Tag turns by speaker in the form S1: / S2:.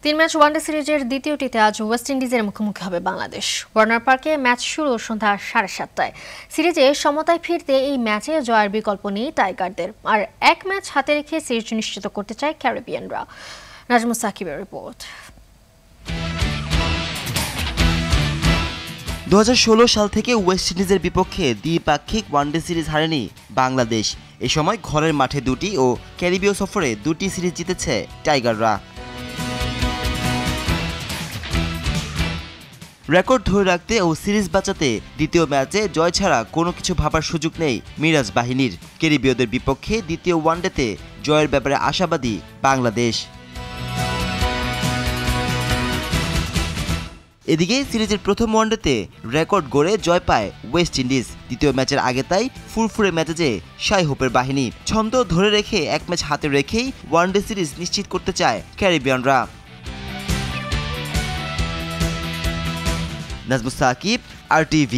S1: তিন match one day সিরিজের দ্বিতীয়টিতে আজ ওয়েস্ট ইন্ডিজের মুখোমুখি হবে বাংলাদেশ। ওয়ার্নার পার্কে ম্যাচ শুরু সন্ধ্যা 7:30টায়। সিরিজে সমতায় ফিরতে এই ম্যাচে জয়ের বিকল্প নেই টাইগারদের, আর এক ম্যাচ হাতে রেখে সিরিজ নিশ্চিত করতে চায় ক্যারিবিয়ানরা। নাজমুস সাকিবের রিপোর্ট।
S2: 2016 সাল থেকে ওয়েস্ট ইন্ডিজের বিপক্ষে দ্বিপাক্ষিক ওয়ানডে সিরিজ হারেনি বাংলাদেশ। এ সময় ঘরের মাঠে দুটি ও ক্যারিবীয় সফরে দুটি সিরিজ জিতেছে টাইগাররা। রেকর্ড ধরে রাখতে ও সিরিজ বাঁচাতে দ্বিতীয় ম্যাচে জয় ছাড়া কোনো কিছু ভাবার সুযোগ নেই মিরাজ বাহিনীর। ক্যারিবীয়দের বিপক্ষে দ্বিতীয় ওয়ানডেতে জয়ের ব্যাপারে আশাবাদী বাংলাদেশ। এদিকে সিরিজের প্রথম ওয়ানডেতে রেকর্ড গড়ে জয় পায় ওয়েস্ট ইন্ডিজ। দ্বিতীয় ম্যাচের আগে তাই ফুরফুরে মেজাজে শাই হোপের বাহিনী। ছন্দ ধরে রেখে এক ম্যাচ হাতে রেখেই ওয়ানডে সিরিজ নিশ্চিত করতে চায় ক্যারিবিয়ানরা। নাজমুস সাকিব, RTV।